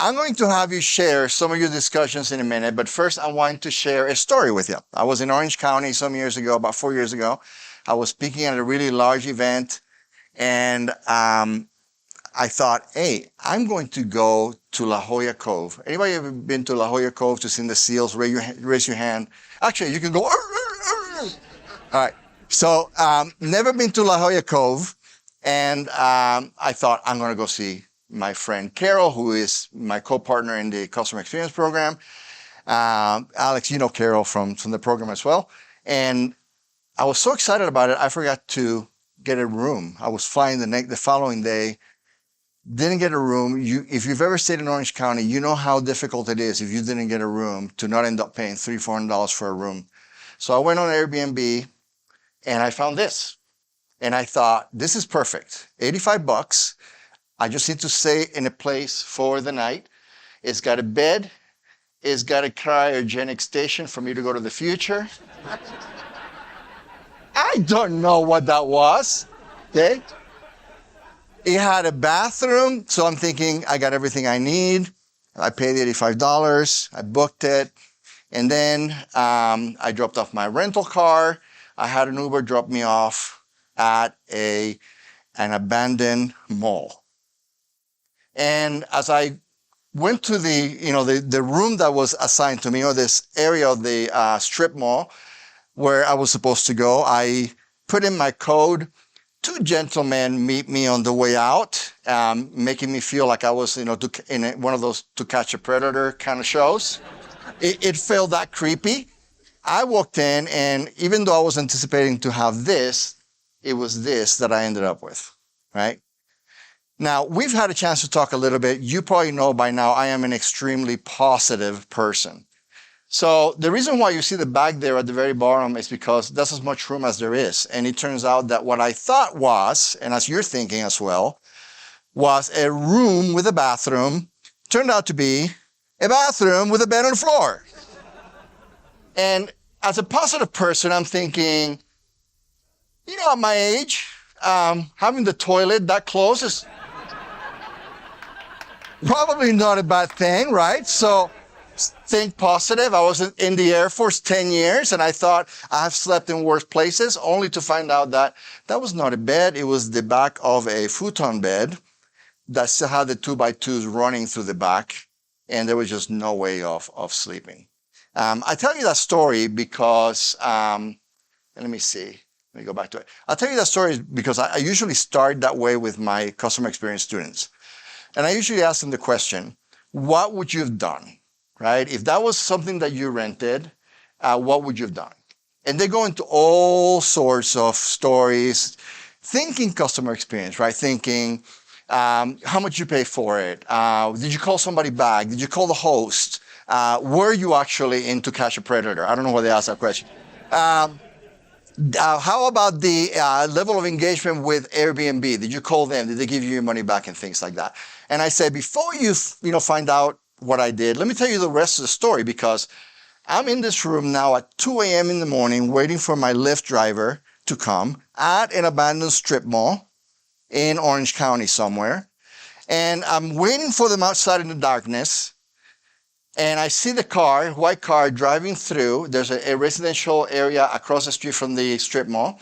I'm going to have you share some of your discussions in a minute, but first I want to share a story with you. I was in Orange County some years ago, about 4 years ago. I was speaking at a really large event, and I thought, hey, I'm going to go to La Jolla Cove. Anybody ever been to La Jolla Cove to see the seals? Raise your hand. Actually, you can go. All right. So, never been to La Jolla Cove, and I thought I'm going to go see my friend Carol, who is my co-partner in the customer experience program. Alex, you know Carol from the program as well. And I was so excited about it, I forgot to get a room. I was flying the following day, didn't get a room. If you've ever stayed in Orange County, you know how difficult it is if you didn't get a room to not end up paying $300-$400 for a room. So I went on Airbnb and I found this. And I thought, this is perfect. $85. I just need to stay in a place for the night. It's got a bed. It's got a cryogenic station for me to go to the future. I don't know what that was. Okay. It had a bathroom, so I'm thinking I got everything I need. I paid $85. I booked it. And then I dropped off my rental car. I had an Uber drop me off at an abandoned mall. And as I went to the room that was assigned to me, or this area of the strip mall where I was supposed to go, I put in my code. Two gentlemen meet me on the way out, making me feel like I was, in one of those To Catch a Predator kind of shows. It felt that creepy. I walked in, and even though I was anticipating to have this, it was this that I ended up with, right? Now, we've had a chance to talk a little bit. You probably know by now I am an extremely positive person. So the reason why you see the bag there at the very bottom is because that's as much room as there is. And it turns out that what I thought was, and as you're thinking as well, was a room with a bathroom, turned out to be a bathroom with a bed on the floor. And as a positive person, I'm thinking, at my age, having the toilet that close is probably not a bad thing, right? So think positive. I was in the Air Force 10 years, and I thought I've slept in worse places, only to find out that that was not a bed. It was the back of a futon bed that still had the 2x2s running through the back, and there was just no way of sleeping. I tell you that story because, let me see. Let me go back to it. I'll tell you that story because I usually start that way with my customer experience students. And I usually ask them the question, what would you have done, right? If that was something that you rented, what would you have done? And they go into all sorts of stories, thinking customer experience, right? Thinking, how much you pay for it? Did you call somebody back? Did you call the host? Were you actually in To Catch a Predator? I don't know why they asked that question. How about the level of engagement with Airbnb? Did you call them? Did they give you your money back and things like that? And I say, before you find out what I did, let me tell you the rest of the story, because I'm in this room now at 2 a.m. in the morning waiting for my Lyft driver to come at an abandoned strip mall in Orange County somewhere. And I'm waiting for them outside in the darkness. And I see the car, white car, driving through. There's a residential area across the street from the strip mall.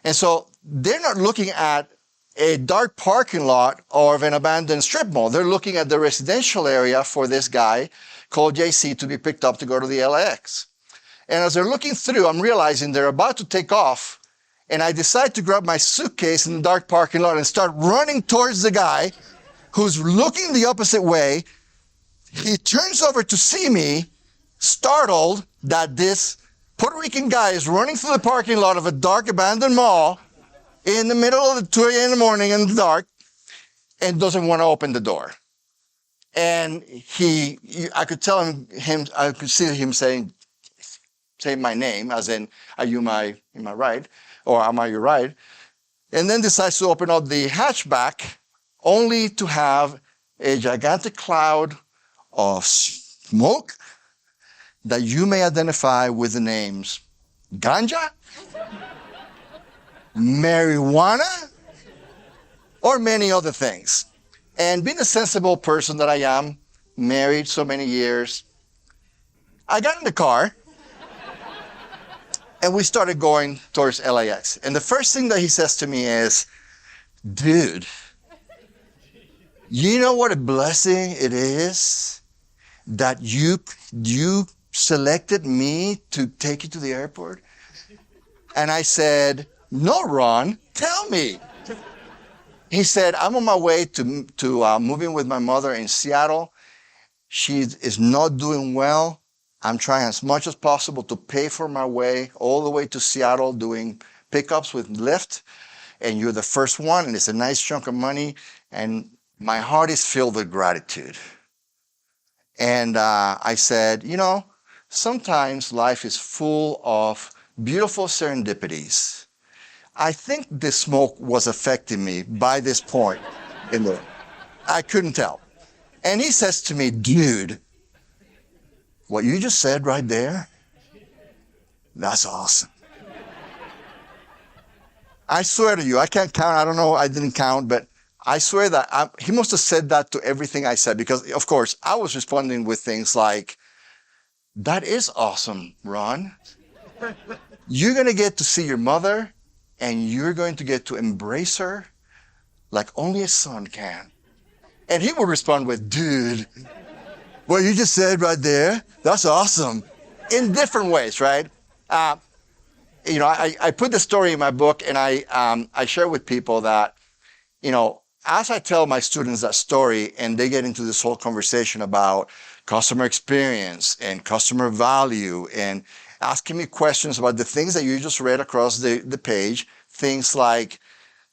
And so they're not looking at a dark parking lot of an abandoned strip mall. They're looking at the residential area for this guy called JC to be picked up to go to the LAX. And as they're looking through, I'm realizing they're about to take off. And I decide to grab my suitcase in the dark parking lot and start running towards the guy who's looking the opposite way. He turns over to see me, startled that this Puerto Rican guy is running through the parking lot of a dark abandoned mall in the middle of the 2 a.m. in the morning in the dark, and doesn't want to open the door. And I could tell him, I could see him saying my name, as in, are you my ride? Or am I your ride? And then decides to open up the hatchback, only to have a gigantic cloud of smoke that you may identify with the names ganja, marijuana, or many other things. And being a sensible person that I am, married so many years. I got in the car and we started going towards LAX. And the first thing that he says to me is, dude, you know what a blessing it is that you selected me to take you to the airport? And I said, no, Ron, tell me. He said, I'm on my way to moving with my mother in Seattle. She is not doing well. I'm trying as much as possible to pay for my way all the way to Seattle doing pickups with Lyft. And you're the first one, and it's a nice chunk of money. And my heart is filled with gratitude. And I said, you know, sometimes life is full of beautiful serendipities. I think the smoke was affecting me by this point I couldn't tell. And he says to me, dude, what you just said right there, that's awesome. I swear to you, I can't count. I don't know. I didn't count, but I swear that he must have said that to everything I said, because, of course, I was responding with things like, that is awesome, Ron. You're going to get to see your mother, and you're going to get to embrace her like only a son can. And he would respond with, dude, what you just said right there, that's awesome. In different ways, right? You know, I put the story in my book, and I share with people that, you know, as I tell my students that story and they get into this whole conversation about customer experience and customer value and asking me questions about the things that you just read across the page, things like,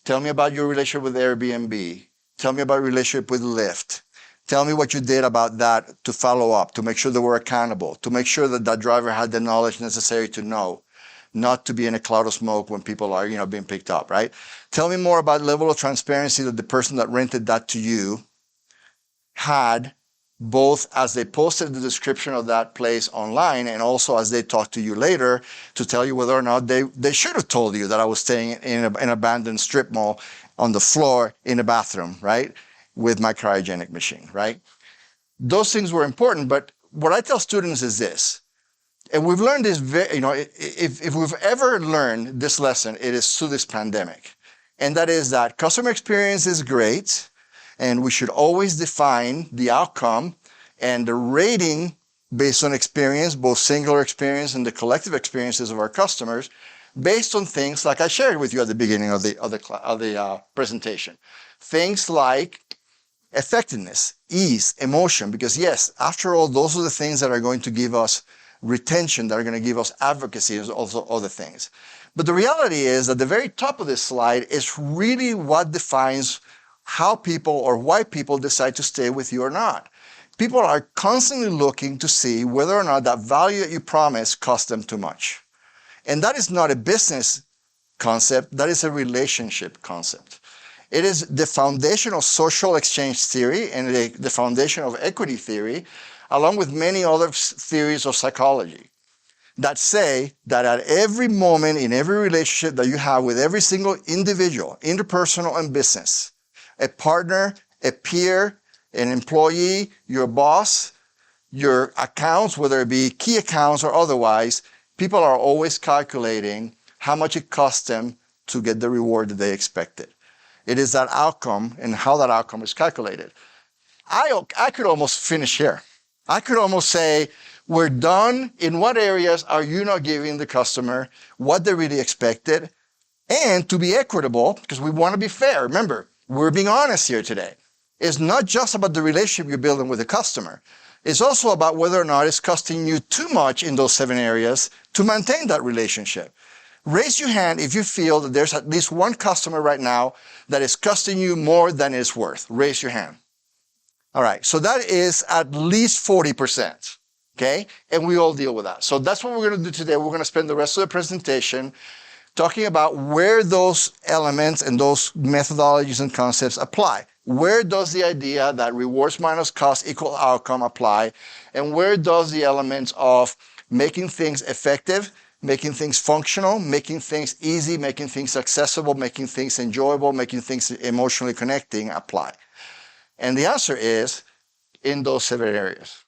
tell me about your relationship with Airbnb. Tell me about your relationship with Lyft. Tell me what you did about that to follow up, to make sure that we're accountable, to make sure that that driver had the knowledge necessary to know, not to be in a cloud of smoke when people are, you know, being picked up, right? Tell me more about the level of transparency that the person that rented that to you had, both as they posted the description of that place online and also as they talked to you later to tell you whether or not they should have told you that I was staying in an abandoned strip mall on the floor in a bathroom, right? With my cryogenic machine, right? Those things were important, but what I tell students is this, and we've learned this, you know, if we've ever learned this lesson, it is through this pandemic. And that is that customer experience is great, and we should always define the outcome and the rating based on experience, both singular experience and the collective experiences of our customers, based on things like I shared with you at the beginning of the presentation. Things like effectiveness, ease, emotion, because yes, after all, those are the things that are going to give us retention, that are going to give us advocacy, and also other things. But the reality is that the very top of this slide is really what defines how people or why people decide to stay with you or not. People are constantly looking to see whether or not that value that you promise costs them too much. And that is not a business concept, that is a relationship concept. It is the foundation of social exchange theory and the foundation of equity theory, along with many other theories of psychology, that say that at every moment in every relationship that you have with every single individual, interpersonal and business, a partner, a peer, an employee, your boss, your accounts, whether it be key accounts or otherwise, people are always calculating how much it costs them to get the reward that they expected. It is that outcome and how that outcome is calculated. I could almost finish here. I could almost say, we're done. In what areas are you not giving the customer what they really expected? And to be equitable, because we want to be fair. Remember, we're being honest here today. It's not just about the relationship you're building with the customer. It's also about whether or not it's costing you too much in those 7 areas to maintain that relationship. Raise your hand if you feel that there's at least one customer right now that is costing you more than it's worth. Raise your hand. All right, so that is at least 40%, okay? And we all deal with that. So that's what we're going to do today. We're going to spend the rest of the presentation talking about where those elements and those methodologies and concepts apply. Where does the idea that rewards minus cost equal outcome apply? And where does the elements of making things effective, making things functional, making things easy, making things accessible, making things enjoyable, making things emotionally connecting apply? And the answer is, in those seven areas.